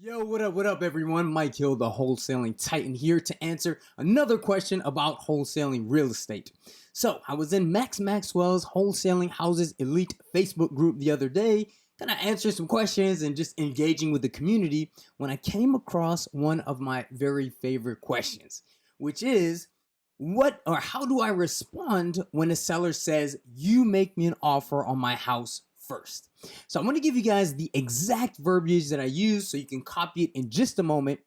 Yo, what up, everyone? Mike Hill, the Wholesaling Titan, here to answer another question about wholesaling real estate. So, I was in Max Maxwell's Wholesaling Houses Elite Facebook group the other day, kind of answering some questions and just engaging with the community when I came across one of my very favorite questions, which is, what or how do I respond when a seller says, "You make me an offer on my house first"? So I'm going to give you guys the exact verbiage that I use so you can copy it in just a moment.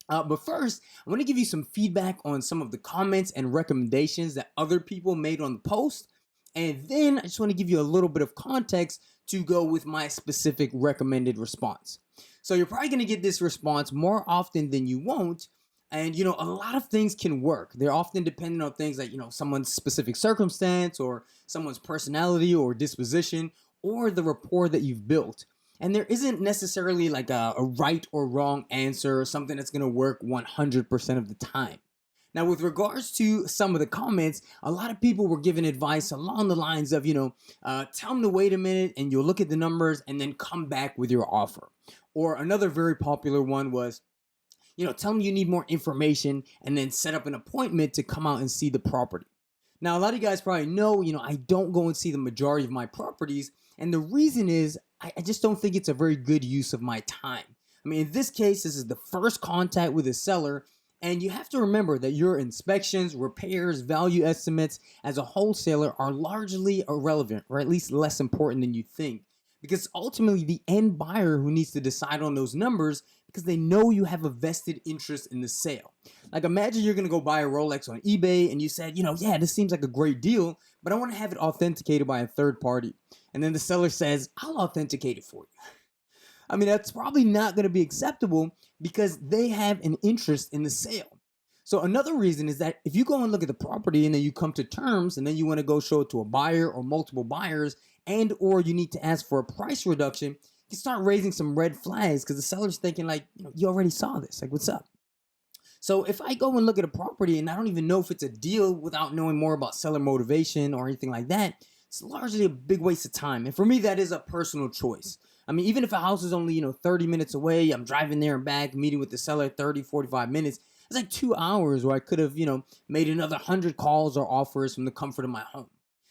But first, I want to give you some feedback on some of the comments and recommendations that other people made on the post. And then I just want to give you a little bit of context to go with my specific recommended response. So you're probably going to get this response more often than you won't. And, a lot of things can work. They're often dependent on things like, someone's specific circumstance or someone's personality or disposition or the rapport that you've built. And there isn't necessarily like a right or wrong answer or something that's going to work 100% of the time. Now, with regards to some of the comments, a lot of people were giving advice along the lines of, tell them to wait a minute and you'll look at the numbers and then come back with your offer. Or another very popular one was, tell them you need more information and then set up an appointment to come out and see the property. Now, a lot of you guys probably know, I don't go and see the majority of my properties. And the reason is I just don't think it's a very good use of my time. I mean, in this case, this is the first contact with a seller. And you have to remember that your inspections, repairs, value estimates as a wholesaler are largely irrelevant, or at least less important than you think. Because ultimately, the end buyer who needs to decide on those numbers because they know you have a vested interest in the sale. Like, imagine you're going to go buy a Rolex on eBay and you said, yeah, this seems like a great deal, but I want to have it authenticated by a third party. And then the seller says, "I'll authenticate it for you." I mean, that's probably not going to be acceptable because they have an interest in the sale. So another reason is that if you go and look at the property and then you come to terms and then you want to go show it to a buyer or multiple buyers and or you need to ask for a price reduction, you start raising some red flags because the seller's thinking like, you already saw this. Like, what's up? So if I go and look at a property and I don't even know if it's a deal without knowing more about seller motivation or anything like that, it's largely a big waste of time. And for me, that is a personal choice. I mean, even if a house is only, 30 minutes away, I'm driving there and back, meeting with the seller 30, 45 minutes. It's like 2 hours where I could have, made another 100 calls or offers from the comfort of my home.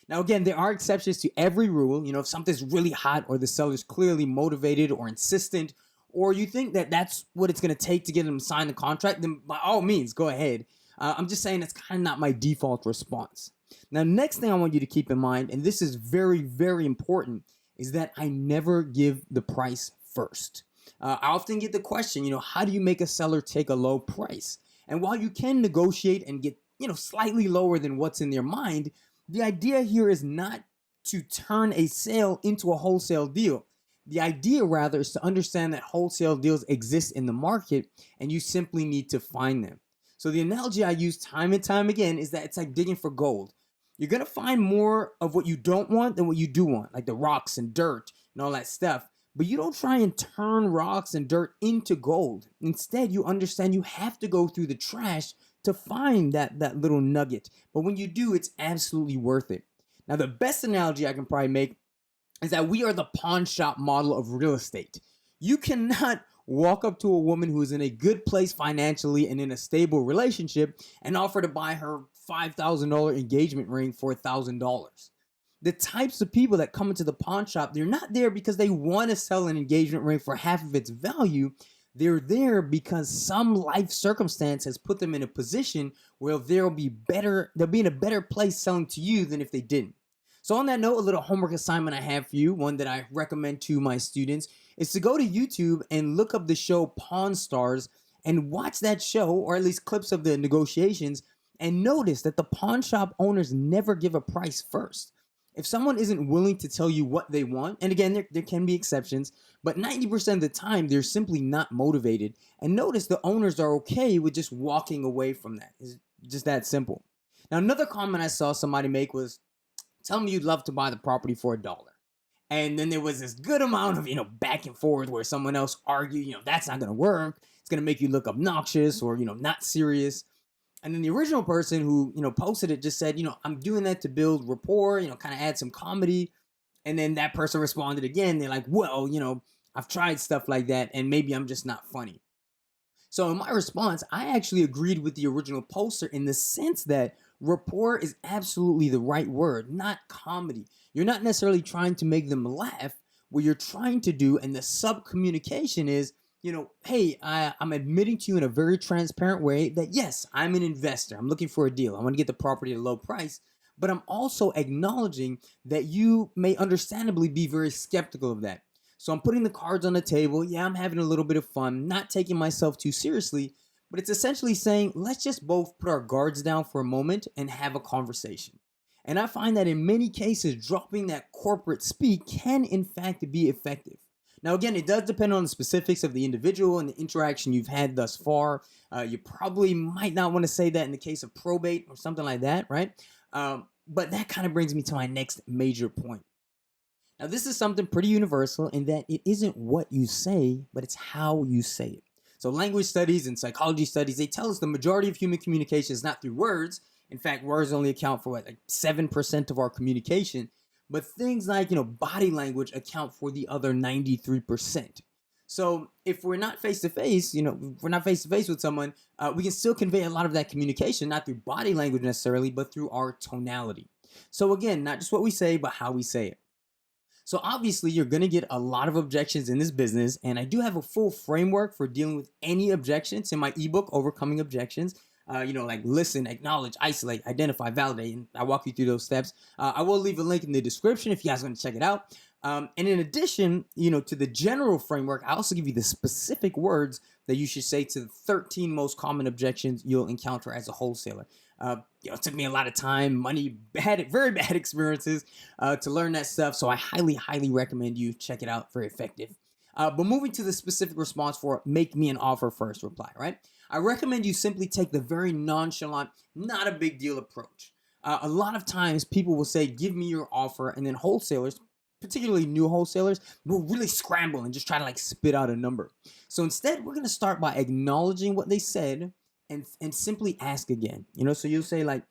Now, again, there are exceptions to every rule. If something's really hot or the seller's clearly motivated or insistent, or you think that that's what it's going to take to get them to sign the contract, then by all means, go ahead. I'm just saying that's kind of not my default response. Now, next thing I want you to keep in mind, and this is very, very important, is that I never give the price first. I often get the question, how do you make a seller take a low price? And while you can negotiate and get, slightly lower than what's in their mind, the idea here is not to turn a sale into a wholesale deal. The idea, rather, is to understand that wholesale deals exist in the market and you simply need to find them. So the analogy I use time and time again is that it's like digging for gold. You're going to find more of what you don't want than what you do want, like the rocks and dirt and all that stuff. But you don't try and turn rocks and dirt into gold. Instead, you understand you have to go through the trash to find that little nugget. But when you do, it's absolutely worth it. Now, the best analogy I can probably make is that we are the pawn shop model of real estate. You cannot walk up to a woman who is in a good place financially and in a stable relationship and offer to buy her $5,000 engagement ring for $1,000. The types of people that come into the pawn shop, they're not there because they want to sell an engagement ring for half of its value. They're there because some life circumstance has put them in a position where they'll be in a better place selling to you than if they didn't. So on that note, a little homework assignment I have for you, one that I recommend to my students, is to go to YouTube and look up the show Pawn Stars and watch that show, or at least clips of the negotiations, and notice that the pawn shop owners never give a price first. If someone isn't willing to tell you what they want, and again, there can be exceptions, but 90% of the time, they're simply not motivated. And notice the owners are okay with just walking away from that. It's just that simple. Now, another comment I saw somebody make was, tell them you'd love to buy the property for $1. And then there was this good amount of, back and forth where someone else argued, that's not going to work. It's going to make you look obnoxious or, not serious. And then the original person who, posted it just said, I'm doing that to build rapport, kind of add some comedy. And then that person responded again. They're like, well, I've tried stuff like that, and maybe I'm just not funny. So in my response, I actually agreed with the original poster in the sense that rapport is absolutely the right word, not comedy. You're not necessarily trying to make them laugh. What you're trying to do, and the sub communication is, hey, I'm admitting to you in a very transparent way that yes, I'm an investor. I'm looking for a deal. I want to get the property at a low price. But I'm also acknowledging that you may understandably be very skeptical of that. So I'm putting the cards on the table. Yeah, I'm having a little bit of fun, not taking myself too seriously, but it's essentially saying, let's just both put our guards down for a moment and have a conversation. And I find that in many cases, dropping that corporate speak can in fact be effective. Now, again, it does depend on the specifics of the individual and the interaction you've had thus far. You probably might not want to say that in the case of probate or something like that, right? But that kind of brings me to my next major point. Now, this is something pretty universal in that it isn't what you say, but it's how you say it. So, language studies and psychology studies, they tell us the majority of human communication is not through words. In fact, words only account for like 7% of our communication. But things like, body language account for the other 93%. So, if we're not face to face, if we're not face to face with someone, we can still convey a lot of that communication, not through body language necessarily, but through our tonality. So, again, not just what we say, but how we say it. So obviously, you're going to get a lot of objections in this business, and I do have a full framework for dealing with any objections in my ebook, Overcoming Objections. Like listen, acknowledge, isolate, identify, validate, and I walk you through those steps. I will leave a link in the description if you guys want to check it out. And in addition, to the general framework, I also give you the specific words that you should say to the 13 most common objections you'll encounter as a wholesaler. It took me a lot of time, money, very bad experiences to learn that stuff. So I highly, highly recommend you check it out. Very effective. But moving to the specific response for make me an offer first reply, right? I recommend you simply take the very nonchalant, not a big deal approach. A lot of times people will say, give me your offer. And then wholesalers, particularly new wholesalers, will really scramble and just try to like spit out a number. So instead, we're going to start by acknowledging what they said and simply ask again. So you'll say like,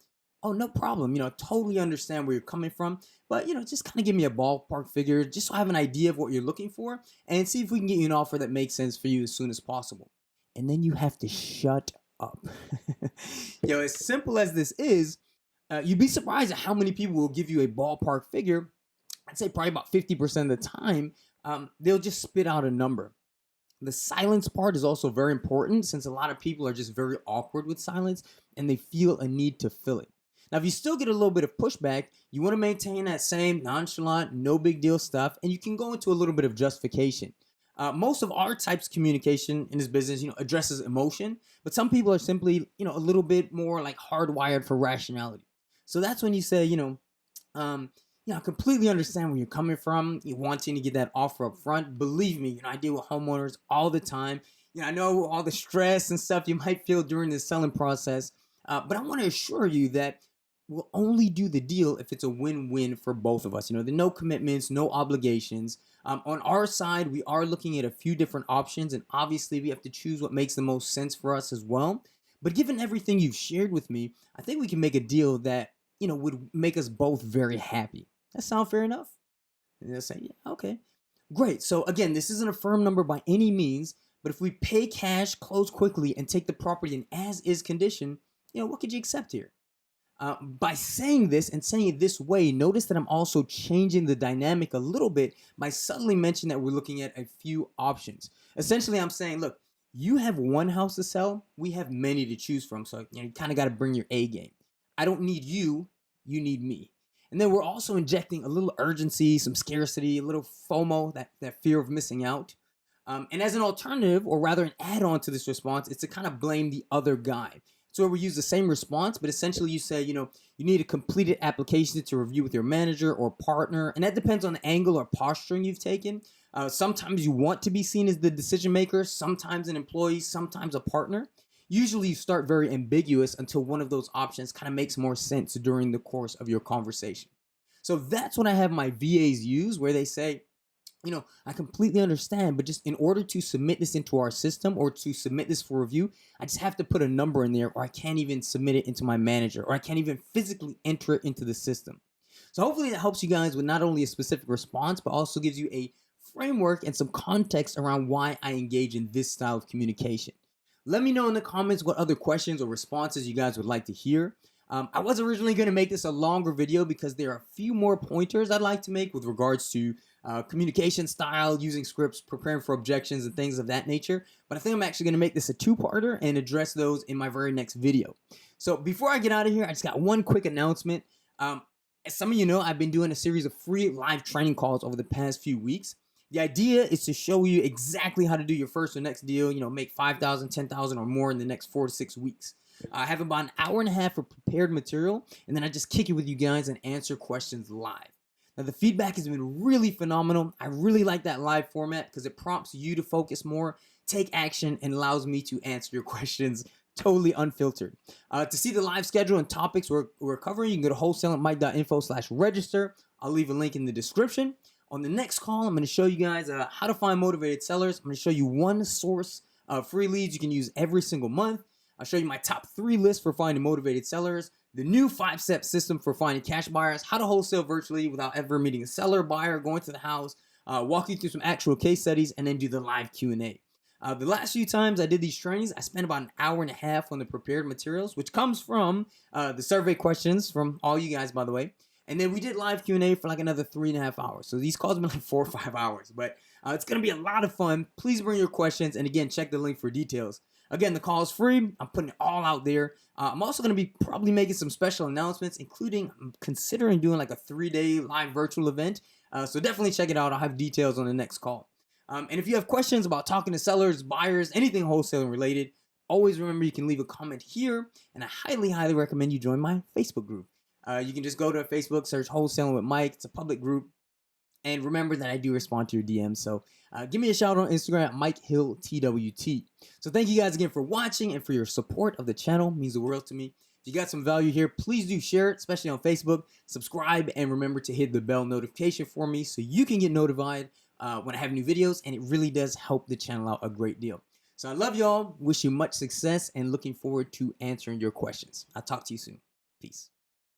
oh, no problem. Totally understand where you're coming from, but just kind of give me a ballpark figure just so I have an idea of what you're looking for and see if we can get you an offer that makes sense for you as soon as possible. And then you have to shut up. As simple as this is, you'd be surprised at how many people will give you a ballpark figure. I'd say probably about 50% of the time, they'll just spit out a number. The silence part is also very important since a lot of people are just very awkward with silence and they feel a need to fill it. Now, if you still get a little bit of pushback, you want to maintain that same nonchalant, no big deal stuff, and you can go into a little bit of justification. Most of our types of communication in this business, addresses emotion, but some people are simply, a little bit more like hardwired for rationality. So that's when you say, I completely understand where you're coming from. You're wanting to get that offer up front. Believe me, I deal with homeowners all the time. I know all the stress and stuff you might feel during the selling process, but I want to assure you that we'll only do the deal if it's a win-win for both of us. There are no commitments, no obligations. On our side, we are looking at a few different options, and obviously we have to choose what makes the most sense for us as well. But given everything you've shared with me, I think we can make a deal that, would make us both very happy. That sound fair enough? And they'll say, yeah, okay. Great. So again, this isn't a firm number by any means, but if we pay cash, close quickly, and take the property in as-is condition, what could you accept here? By saying this and saying it this way, notice that I'm also changing the dynamic a little bit by subtly mentioning that we're looking at a few options. Essentially, I'm saying, look, you have one house to sell. We have many to choose from. So you kind of got to bring your A game. I don't need you. You need me. And then we're also injecting a little urgency, some scarcity, a little FOMO, that fear of missing out. And as an alternative, or rather an add-on to this response, it's to kind of blame the other guy. So we use the same response, but essentially you say, you need a completed application to review with your manager or partner. And that depends on the angle or posturing you've taken. Sometimes you want to be seen as the decision maker, sometimes an employee, sometimes a partner. Usually you start very ambiguous until one of those options kind of makes more sense during the course of your conversation. So that's what I have my VAs use, where they say, I completely understand, but just in order to submit this into our system or to submit this for review, I just have to put a number in there, or I can't even submit it into my manager, or I can't even physically enter it into the system. So hopefully that helps you guys with not only a specific response, but also gives you a framework and some context around why I engage in this style of communication. Let me know in the comments what other questions or responses you guys would like to hear. I was originally going to make this a longer video because there are a few more pointers I'd like to make with regards to communication style, using scripts, preparing for objections, and things of that nature. But I think I'm actually going to make this a two-parter and address those in my very next video. So before I get out of here, I just got one quick announcement. As some of you know, I've been doing a series of free live training calls over the past few weeks. The idea is to show you exactly how to do your first or next deal, make 5,000, 10,000 or more in the next 4 to 6 weeks. I have about an hour and a half of prepared material, and then I just kick it with you guys and answer questions live. Now, the feedback has been really phenomenal. I really like that live format because it prompts you to focus more, take action, and allows me to answer your questions totally unfiltered. To see the live schedule and topics we're covering, you can go to wholesalingmike.info/register. I'll leave a link in the description. On the next call, I'm going to show you guys how to find motivated sellers. I'm going to show you one source of free leads you can use every single month. I'll show you my top 3 lists for finding motivated sellers, the new 5-step system for finding cash buyers, how to wholesale virtually without ever meeting a seller, buyer, going to the house, walk you through some actual case studies, and then do the live Q&A. The last few times I did these trainings, I spent about an hour and a half on the prepared materials, which comes from the survey questions from all you guys, by the way. And then we did live Q&A for like another 3.5 hours. So these calls have been like 4 or 5 hours, but it's going to be a lot of fun. Please bring your questions. And again, check the link for details. Again, the call is free. I'm putting it all out there. I'm also going to be probably making some special announcements, including I'm considering doing like a 3-day live virtual event. So definitely check it out. I'll have details on the next call. And if you have questions about talking to sellers, buyers, anything wholesaling related, always remember you can leave a comment here. And I highly, highly recommend you join my Facebook group. You can just go to Facebook, search Wholesaling with Mike. It's a public group. And remember that I do respond to your DMs. So give me a shout on Instagram at MikeHillTWT. So thank you guys again for watching and for your support of the channel. It means the world to me. If you got some value here, please do share it, especially on Facebook. Subscribe and remember to hit the bell notification for me so you can get notified when I have new videos. And it really does help the channel out a great deal. So I love y'all. Wish you much success and looking forward to answering your questions. I'll talk to you soon. Peace.